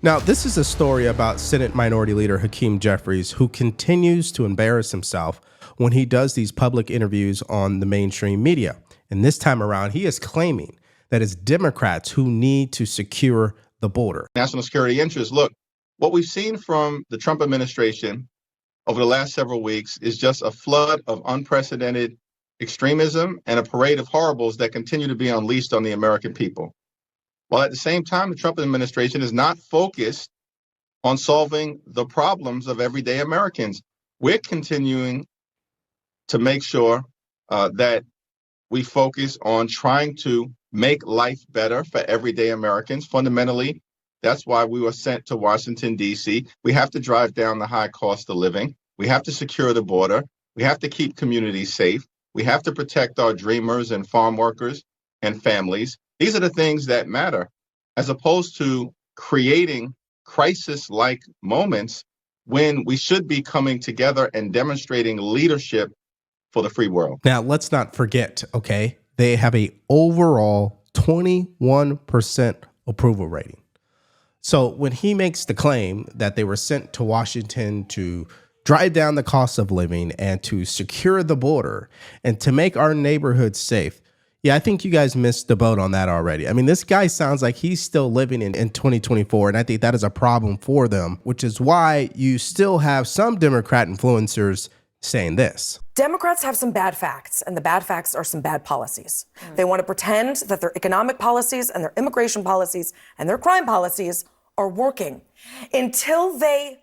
Now, this is a story about Senate Minority Leader Hakeem Jeffries, who continues to embarrass himself when he does these public interviews on the mainstream media. And this time around, he is claiming that it's Democrats who need to secure the border. National security interests. Look, what we've seen from the Trump administration over the last several weeks is just a flood of unprecedented extremism and a parade of horribles that continue to be unleashed on the American people. While at the same time, the Trump administration is not focused on solving the problems of everyday Americans. We're continuing to make sure that we focus on trying to make life better for everyday Americans. Fundamentally, that's why we were sent to Washington, D.C. We have to drive down the high cost of living. We have to secure the border. We have to keep communities safe. We have to protect our dreamers and farm workers and families. These are the things that matter, as opposed to creating crisis-like moments when we should be coming together and demonstrating leadership for the free world. Now, let's not forget, okay, they have a overall 21% approval rating. So when he makes the claim that they were sent to Washington to drive down the cost of living and to secure the border and to make our neighborhoods safe, yeah, I think you guys missed the boat on that already. I mean, this guy sounds like he's still living in 2024, and I think that is a problem for them, which is why you still have some Democrat influencers saying this. Democrats have some bad facts, and the bad facts are some bad policies. They want to pretend that their economic policies and their immigration policies and their crime policies are working. Until they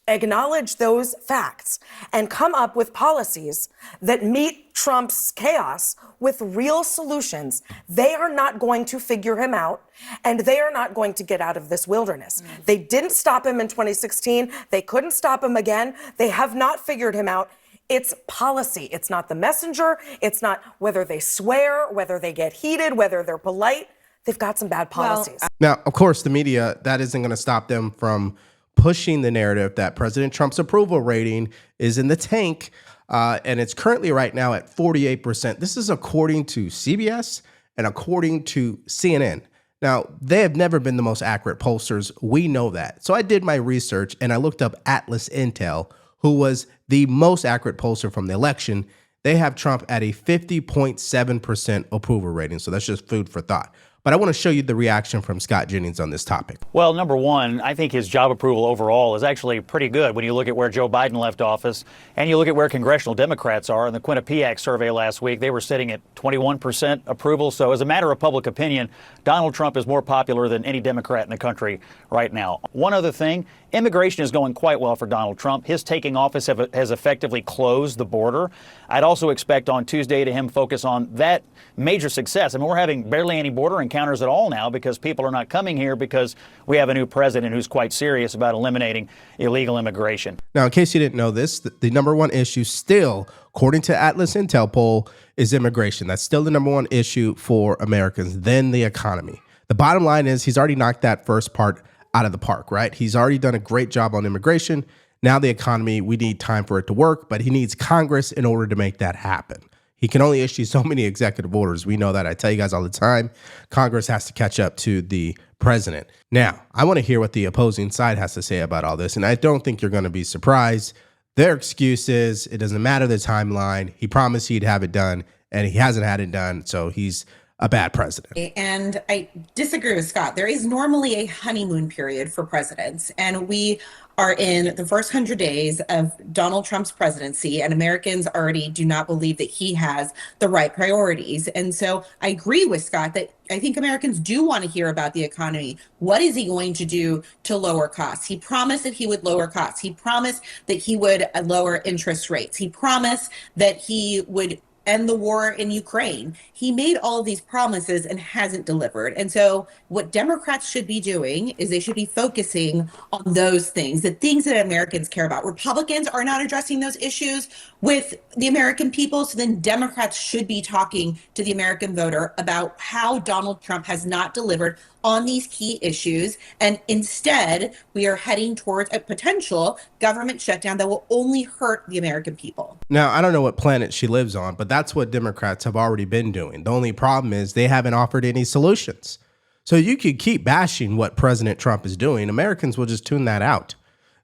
acknowledge those facts and come up with policies that meet Trump's chaos with real solutions, they are not going to figure him out, and they are not going to get out of this wilderness. They didn't stop him in 2016. They couldn't stop him again. They have not figured him out. It's policy. It's not the messenger. It's not whether they swear, whether they get heated, whether they're polite. They've got some bad policies. Now, of course, the media, that isn't going to stop them from pushing the narrative that President Trump's approval rating is in the tank, and it's currently right now at 48%. This is according to CBS and according to CNN. Now, they have never been the most accurate pollsters. We know that. So I did my research, and I looked up Atlas Intel, who was the most accurate pollster from the election. They have Trump at a 50.7% approval rating. So that's just food for thought. But I want to show you the reaction from Scott Jennings on this topic. Well, number one, I think his job approval overall is actually pretty good when you look at where Joe Biden left office and you look at where congressional Democrats are. In the Quinnipiac survey last week, they were sitting at 21% approval. So as a matter of public opinion, Donald Trump is more popular than any Democrat in the country right now. One other thing, immigration is going quite well for Donald Trump. His taking office has effectively closed the border. I'd also expect on Tuesday to him focus on that major success. I mean, we're having barely any border encounters at all now because people are not coming here because we have a new president who's quite serious about eliminating illegal immigration. Now, in case you didn't know this, the number one issue still, according to Atlas Intel poll, is immigration. That's still the number one issue for Americans, then the economy. The bottom line is he's already knocked that first part out of the park, right? He's already done a great job on immigration. Now the economy, we need time for it to work, but he needs Congress in order to make that happen. He can only issue so many executive orders. We know that. I tell you guys all the time. Congress has to catch up to the president. Now, I want to hear what the opposing side has to say about all this, and I don't think you're going to be surprised. Their excuse is it doesn't matter the timeline. He promised he'd have it done, and he hasn't had it done, so he's a bad president. And I disagree with Scott. There is normally a honeymoon period for presidents, and we are in the first 100 days of Donald Trump's presidency, and Americans already do not believe that he has the right priorities. And so I agree with Scott that I think Americans do want to hear about the economy. What is he going to do to lower costs? He promised that he would lower costs. He promised that he would lower interest rates. He promised that he would end the war in Ukraine. He made all of these promises and hasn't delivered. And so what Democrats should be doing is they should be focusing on those things, the things that Americans care about. Republicans are not addressing those issues with the American people. So then Democrats should be talking to the American voter about how Donald Trump has not delivered on these key issues. And instead, we are heading towards a potential government shutdown that will only hurt the American people. Now, I don't know what planet she lives on, but that's what Democrats have already been doing. The only problem is they haven't offered any solutions. So you could keep bashing what President Trump is doing. Americans will just tune that out.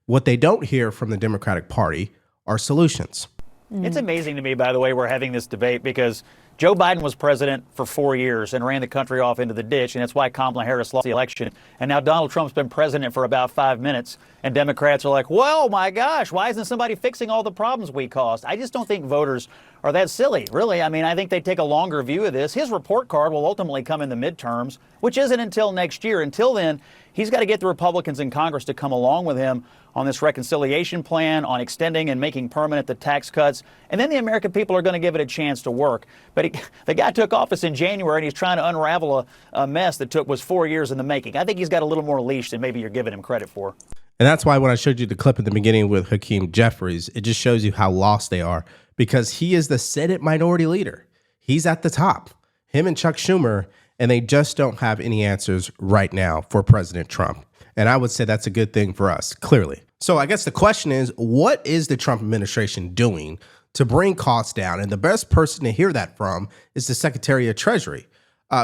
What they don't hear from the Democratic Party are solutions. It's amazing to me, by the way, we're having this debate because Joe Biden was president for 4 years and ran the country off into the ditch, and that's why Kamala Harris lost the election. And now Donald Trump's been president for about 5 minutes, and Democrats are like, well, my gosh, why isn't somebody fixing all the problems we caused? I just don't think voters are that silly, really. I mean, I think they take a longer view of this. His report card will ultimately come in the midterms, which isn't until next year. Until then, he's got to get the Republicans in Congress to come along with him on this reconciliation plan, on extending and making permanent the tax cuts. And then the American people are going to give it a chance to work. But the guy took office in January, and he's trying to unravel a mess that was 4 years in the making. I think he's got a little more leash than maybe you're giving him credit for. And that's why when I showed you the clip at the beginning with Hakeem Jeffries, it just shows you how lost they are, because he is the Senate minority leader. He's at the top, him and Chuck Schumer, and they just don't have any answers right now for President Trump. And I would say that's a good thing for us, clearly. So I guess the question is, what is the Trump administration doing to bring costs down? And the best person to hear that from is the Secretary of Treasury,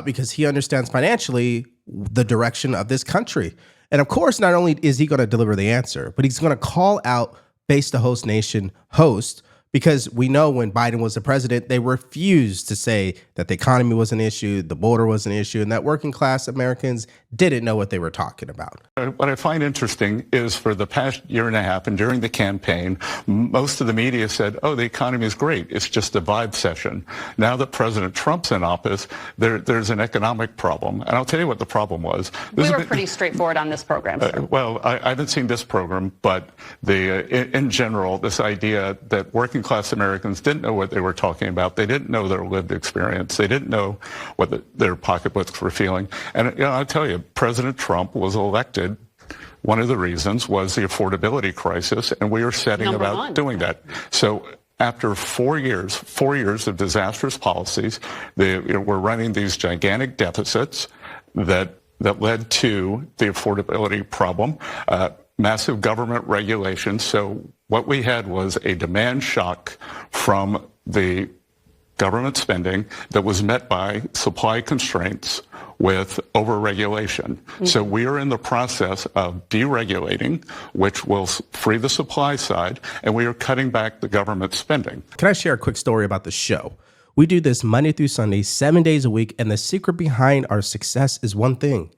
because he understands financially the direction of this country. And of course, not only is he going to deliver the answer, but he's going to call out base the host nation host, because we know when Biden was the president, they refused to say that the economy was an issue, the border was an issue, and that working class Americans didn't know what they were talking about. What I find interesting is for the past year and a half and during the campaign, most of the media said, oh, the economy is great. It's just a vibe session. Now that President Trump's in office, there's an economic problem. And I'll tell you what the problem was. We were pretty straightforward on this program. Well, I haven't seen this program, but in general, this idea that working class Americans didn't know what they were talking about. They didn't know their lived experience. They didn't know what their pocketbooks were feeling. And I'll tell you, President Trump was elected. One of the reasons was the affordability crisis, and we are setting about doing that. So after 4 years of disastrous policies, we're running these gigantic deficits that led to the affordability problem, massive government regulation. So what we had was a demand shock from the government spending that was met by supply constraints with overregulation. So we are in the process of deregulating, which will free the supply side, and we are cutting back the government spending. Can I share a quick story about the show? We do this Monday through Sunday, 7 days a week, and the secret behind our success is one thing: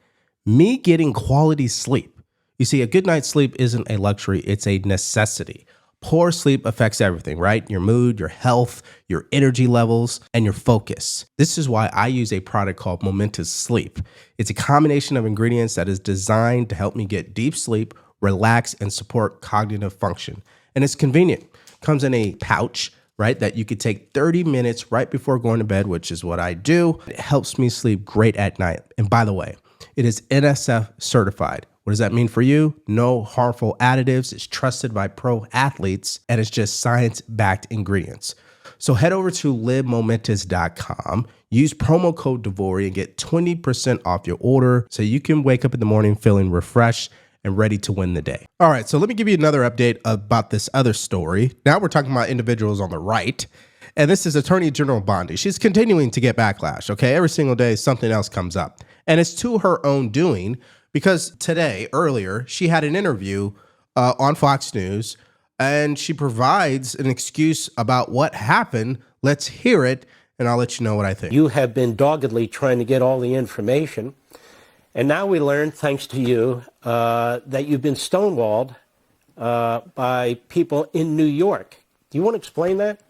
me getting quality sleep. You see, a good night's sleep isn't a luxury, it's a necessity. Poor sleep affects everything, right? Your mood, your health, your energy levels, and your focus. This is why I use a product called Momentous Sleep. It's a combination of ingredients that is designed to help me get deep sleep, relax, and support cognitive function. And it's convenient. It comes in a pouch, right, that you could take 30 minutes right before going to bed, which is what I do. It helps me sleep great at night. And by the way, it is NSF certified. What does that mean for you? No harmful additives. It's trusted by pro athletes, and it's just science-backed ingredients. So head over to livemomentous.com, use promo code DeVory, and get 20% off your order so you can wake up in the morning feeling refreshed and ready to win the day. All right, so let me give you another update about this other story. Now we're talking about individuals on the right, and this is Attorney General Bondi. She's continuing to get backlash, okay? Every single day, something else comes up, and it's to her own doing. Because earlier, she had an interview on Fox News, and she provides an excuse about what happened. Let's hear it, and I'll let you know what I think. You have been doggedly trying to get all the information, and now we learn, thanks to you, that you've been stonewalled by people in New York. Do you want to explain that?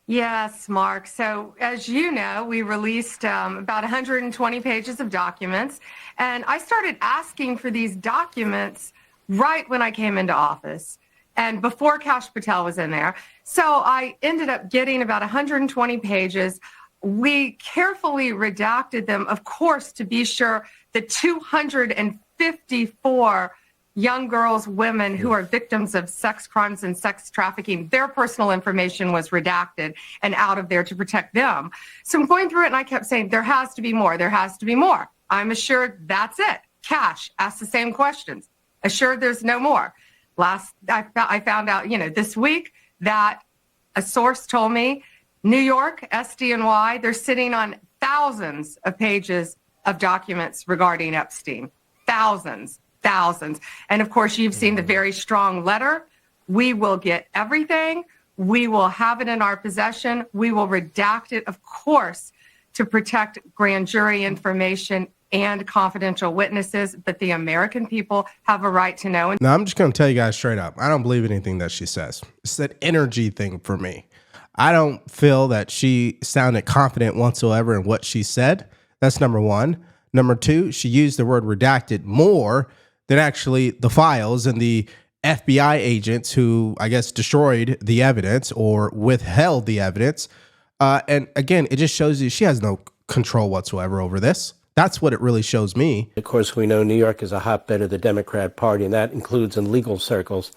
Yes, Mark. So as you know, we released about 120 pages of documents, and I started asking for these documents right when I came into office and before Kash Patel was in there. So I ended up getting about 120 pages. We carefully redacted them, of course, to be sure the 254 young girls, women who are victims of sex crimes and sex trafficking, their personal information was redacted and out of there to protect them. So I'm going through it, and I kept saying, there has to be more. There has to be more. I'm assured that's it. Kash asked the same questions. Assured there's no more. I found out, this week that a source told me New York, SDNY, they're sitting on thousands of pages of documents regarding Epstein. Thousands. And of course, you've seen the very strong letter. We will get everything. We will have it in our possession. We will redact it, of course, to protect grand jury information and confidential witnesses. But the American people have a right to know. Now, I'm just going to tell you guys straight up, I don't believe anything that she says. It's that energy thing for me. I don't feel that she sounded confident whatsoever in what she said. That's number one. Number two, she used the word redacted more than actually the files and the FBI agents who, I guess, destroyed the evidence or withheld the evidence. And again, it just shows you she has no control whatsoever over this. That's what it really shows me. Of course, we know New York is a hotbed of the Democrat Party, and that includes in legal circles.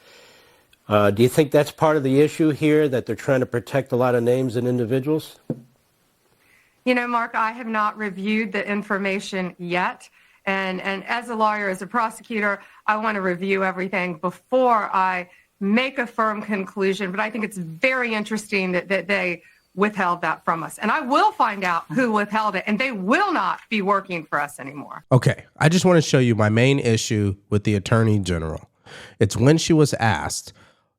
Do you think that's part of the issue here, that they're trying to protect a lot of names and individuals? You know, Mark, I have not reviewed the information yet. And as a lawyer, as a prosecutor, I want to review everything before I make a firm conclusion. But I think it's very interesting that they withheld that from us. And I will find out who withheld it, and they will not be working for us anymore. Okay, I just want to show you my main issue with the Attorney General. It's when she was asked,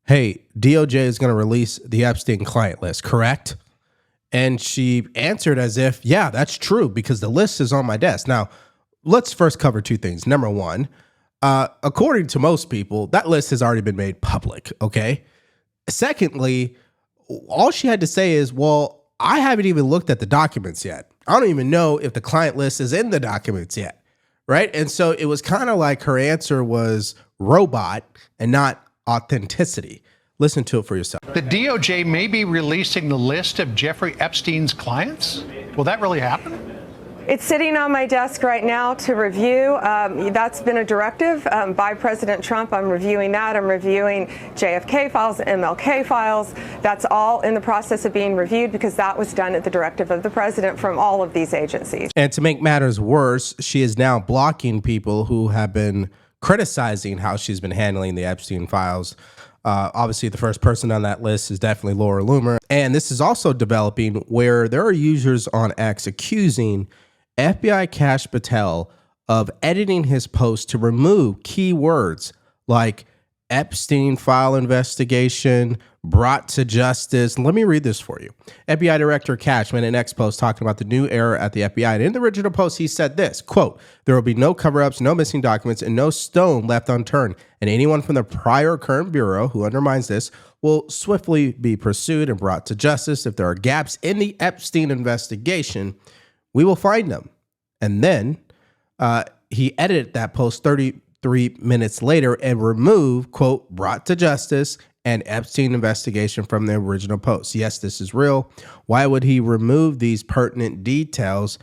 hey, DOJ is going to release the Epstein client list, correct? And she answered as if, yeah, that's true, because the list is on my desk. Now, let's first cover two things. Number one, according to most people, that list has already been made public, okay? Secondly, all she had to say is, well, I haven't even looked at the documents yet. I don't even know if the client list is in the documents yet, right? And so it was kind of like her answer was robot and not authenticity. Listen to it for yourself. The DOJ may be releasing the list of Jeffrey Epstein's clients. Will that really happen? It's sitting on my desk right now to review. That's been a directive by President Trump. I'm reviewing that. I'm reviewing JFK files, MLK files. That's all in the process of being reviewed because that was done at the directive of the president from all of these agencies. And to make matters worse, she is now blocking people who have been criticizing how she's been handling the Epstein files. Obviously, the first person on that list is definitely Laura Loomer. And this is also developing where there are users on X accusing FBI Kash Patel of editing his post to remove keywords like Epstein file investigation, brought to justice. Let me read this for you. FBI Director Kash made an X post talking about the new era at the FBI. And in the original post, he said this, quote, there will be no cover-ups, no missing documents, and no stone left unturned. And anyone from the prior or current bureau who undermines this will swiftly be pursued and brought to justice. If there are gaps in the Epstein investigation, we will find them. And then he edited that post 33 minutes later and removed, quote, brought to justice and Epstein investigation from the original post. Yes, this is real. Why would he remove these pertinent details?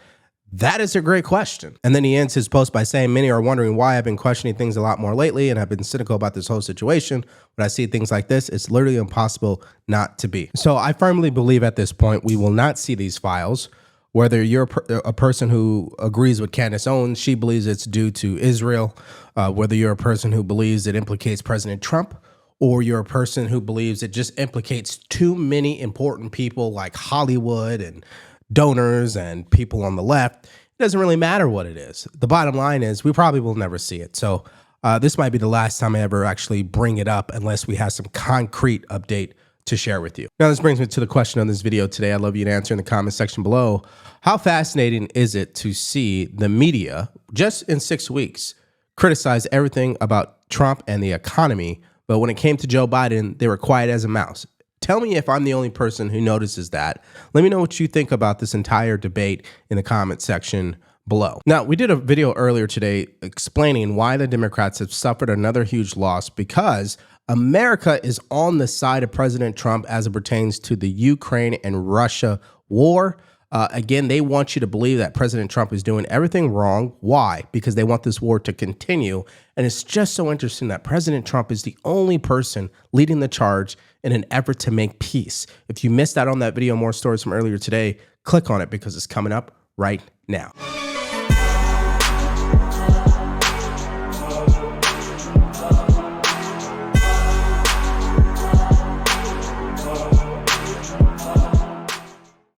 That is a great question. And then he ends his post by saying, many are wondering why I've been questioning things a lot more lately and I've been cynical about this whole situation. When I see things like this, it's literally impossible not to be. So I firmly believe at this point, we will not see these files. Whether you're a person who agrees with Candace Owens, she believes it's due to Israel. Whether you're a person who believes it implicates President Trump, or you're a person who believes it just implicates too many important people like Hollywood and donors and people on the left, it doesn't really matter what it is. The bottom line is we probably will never see it. So this might be the last time I ever actually bring it up unless we have some concrete update to share with you. Now, this brings me to the question on this video today. I'd love you to answer in the comment section below. How fascinating is it to see the media just in 6 weeks criticize everything about Trump and the economy, but when it came to Joe Biden, they were quiet as a mouse? Tell me if I'm the only person who notices that. Let me know what you think about this entire debate in the comment section below. Now, we did a video earlier today explaining why the Democrats have suffered another huge loss because America is on the side of President Trump as it pertains to the Ukraine and Russia war. Again, they want you to believe that President Trump is doing everything wrong. Why? Because they want this war to continue. And it's just so interesting that President Trump is the only person leading the charge in an effort to make peace. If you missed out on that video, more stories from earlier today, click on it because it's coming up right now.